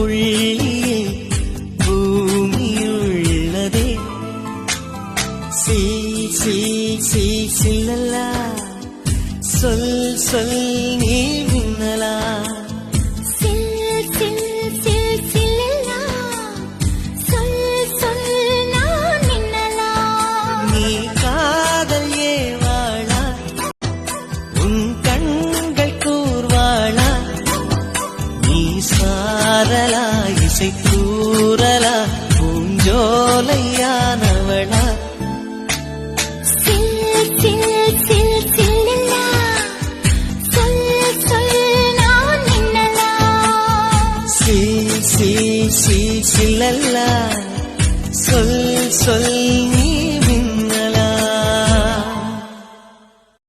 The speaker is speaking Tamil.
புள்ளியில் பூமியுள்ளதே. சில்லல்லா சொல் சொல் நீ மின்னலா. நீ காதல் ஏவாளா, உன் கண்கள் கூர்வாளா, நீ சாரலா இசை கூறலா பூஞ்சோலையானவளா. சில்லல்லா சொல் சொல்